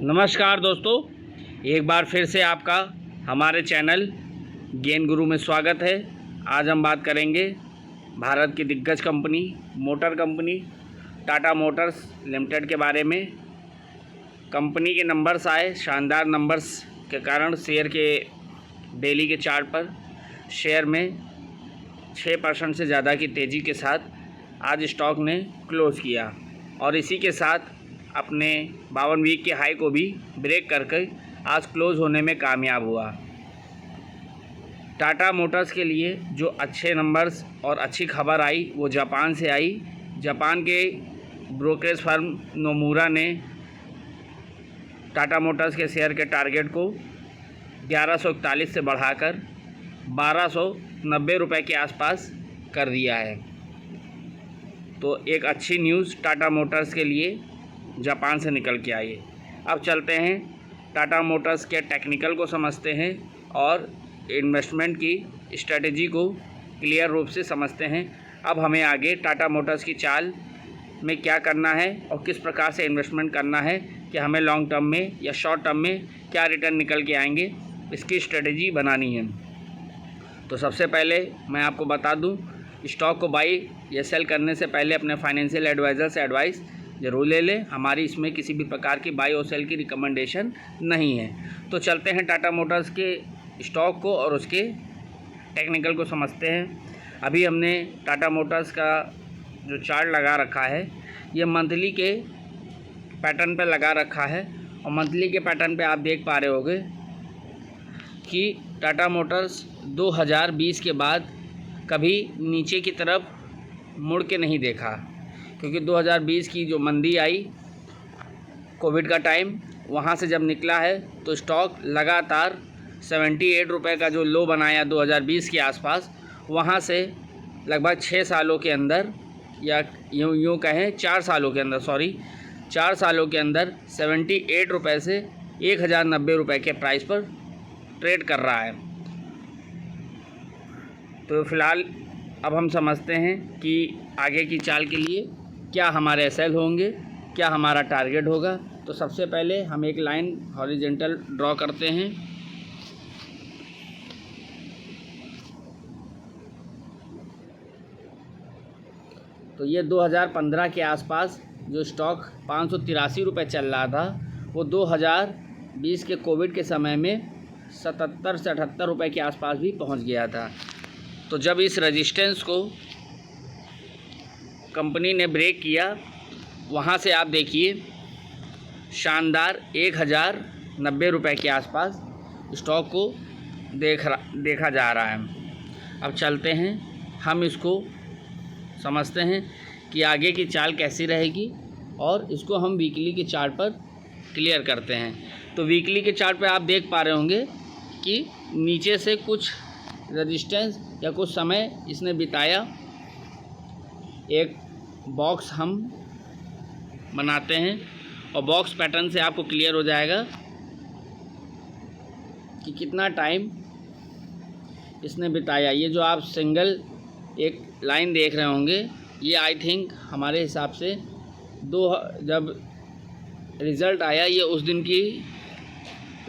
नमस्कार दोस्तों, एक बार फिर से आपका हमारे चैनल गेन गुरु में स्वागत है। आज हम बात करेंगे भारत की दिग्गज company motor company Tata Motors limited के बारे में। कंपनी के नंबर्स आए, शानदार नंबर्स के कारण शेयर के डेली के चार्ट पर शेयर में 6% से ज़्यादा की तेज़ी के साथ आज स्टॉक ने क्लोज़ किया और इसी के साथ अपने 52 वीक के हाई को भी ब्रेक करके आज क्लोज़ होने में कामयाब हुआ। टाटा मोटर्स के लिए जो अच्छे नंबर्स और अच्छी खबर आई वो जापान से आई। जापान के ब्रोकरेज फर्म नोमुरा ने टाटा मोटर्स के शेयर के टारगेट को 1141 से बढ़ाकर 1290 रुपये के आसपास कर दिया है। तो एक अच्छी न्यूज़ टाटा मोटर्स के लिए जापान से निकल के आई है। अब चलते हैं टाटा मोटर्स के टेक्निकल को समझते हैं और इन्वेस्टमेंट की स्ट्रेटजी को क्लियर रूप से समझते हैं। अब हमें आगे टाटा मोटर्स की चाल में क्या करना है और किस प्रकार से इन्वेस्टमेंट करना है कि हमें लॉन्ग टर्म में या शॉर्ट टर्म में क्या रिटर्न निकल के आएंगे, इसकी स्ट्रेटजी बनानी है। तो सबसे पहले मैं आपको बता दूं, स्टॉक को बाई या सेल करने से पहले अपने फाइनेंशियल एडवाइज़र से एडवाइस ज़रूर ले लें। हमारी इसमें किसी भी प्रकार की बाई और सेल की रिकमेंडेशन नहीं है। तो चलते हैं टाटा मोटर्स के स्टॉक को और उसके टेक्निकल को समझते हैं। अभी हमने टाटा मोटर्स का जो चार्ट लगा रखा है ये मंथली के पैटर्न पे लगा रखा है और मंथली के पैटर्न पे आप देख पा रहे होंगे कि टाटा मोटर्स 2020 के बाद कभी नीचे की तरफ मुड़ के नहीं देखा, क्योंकि 2020 की जो मंदी आई कोविड का टाइम, वहाँ से जब निकला है तो स्टॉक लगातार 78 रुपये का जो लो बनाया 2020 के आसपास, वहाँ से लगभग 6 सालों के अंदर या यूँ कहें 4 सालों के अंदर 4 सालों के अंदर 78 रुपये से 1090 रुपये के प्राइस पर ट्रेड कर रहा है। तो फ़िलहाल अब हम समझते हैं कि आगे की चाल के लिए क्या हमारे एसएल होंगे, क्या हमारा टारगेट होगा। तो सबसे पहले हम एक लाइन हॉरिजॉन्टल ड्रॉ करते हैं। तो ये 2015 के आसपास जो स्टॉक 583 रुपये चल रहा था वो 2020 के कोविड के समय में 77 से 78 रुपये के आसपास भी पहुंच गया था। तो जब इस रेजिस्टेंस को कंपनी ने ब्रेक किया, वहाँ से आप देखिए शानदार 1090 रुपये के आसपास स्टॉक को देखा जा रहा है। अब चलते हैं, हम इसको समझते हैं कि आगे की चाल कैसी रहेगी और इसको हम वीकली के चार्ट पर क्लियर करते हैं। तो वीकली के चार्ट पर आप देख पा रहे होंगे कि नीचे से कुछ रेजिस्टेंस या कुछ समय इसने बिताया। एक बॉक्स हम बनाते हैं और बॉक्स पैटर्न से आपको क्लियर हो जाएगा कि कितना टाइम इसने बिताया। ये जो आप सिंगल एक लाइन देख रहे होंगे, ये आई थिंक हमारे हिसाब से जब रिज़ल्ट आया ये उस दिन की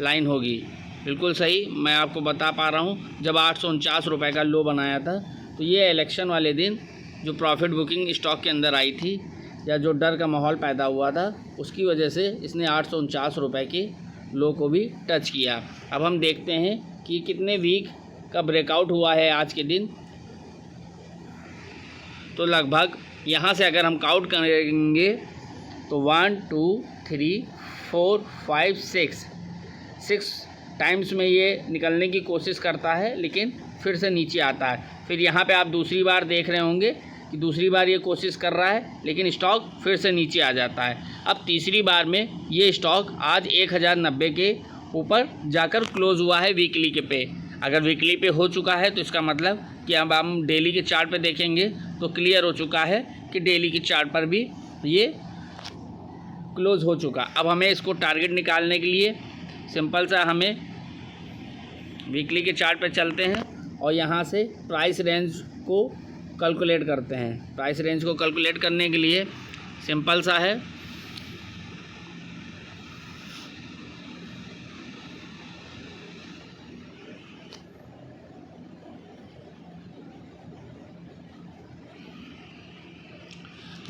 लाइन होगी। बिल्कुल सही, मैं आपको बता पा रहा हूँ। जब 849 रुपये का लो बनाया था तो ये इलेक्शन वाले दिन जो प्रॉफिट बुकिंग स्टॉक के अंदर आई थी या जो डर का माहौल पैदा हुआ था, उसकी वजह से इसने 849 रुपये के लो को भी टच किया। अब हम देखते हैं कि कितने वीक का ब्रेकआउट हुआ है आज के दिन। तो लगभग यहाँ से अगर हम काउंट करेंगे तो 1 2 3 4 5 6 टाइम्स में ये निकलने की कोशिश करता है, लेकिन फिर से नीचे आता है। फिर यहाँ पे आप दूसरी बार देख रहे होंगे कि दूसरी बार ये कोशिश कर रहा है, लेकिन स्टॉक फिर से नीचे आ जाता है। अब तीसरी बार में ये स्टॉक आज 1090 के ऊपर जाकर क्लोज़ हुआ है वीकली के पे। अगर वीकली पे हो चुका है तो इसका मतलब कि अब हम डेली के चार्ट पे देखेंगे तो क्लियर हो चुका है कि डेली के चार्ट पर भी ये क्लोज़ हो चुका। अब हमें इसको टारगेट निकालने के लिए सिंपल सा हमें वीकली के चार्ट पे चलते हैं और यहाँ से प्राइस रेंज को कैलकुलेट करते हैं। प्राइस रेंज को कैलकुलेट करने के लिए सिंपल सा है,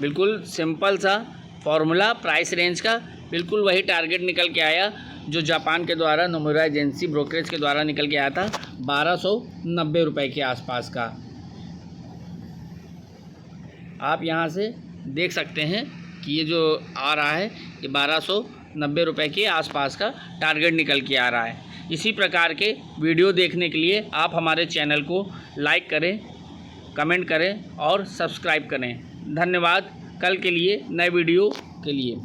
बिल्कुल सिंपल सा फॉर्मूला, प्राइस रेंज का बिल्कुल वही टारगेट निकल के आया जो जापान के द्वारा नोमुरा एजेंसी ब्रोकरेज के द्वारा निकल के आया था, 1290 रुपये के आसपास का। आप यहाँ से देख सकते हैं कि ये जो आ रहा है ये 1290 रुपये के आसपास का टारगेट निकल के आ रहा है। इसी प्रकार के वीडियो देखने के लिए आप हमारे चैनल को लाइक करें, कमेंट करें और सब्सक्राइब करें। धन्यवाद। कल के लिए नए वीडियो के लिए।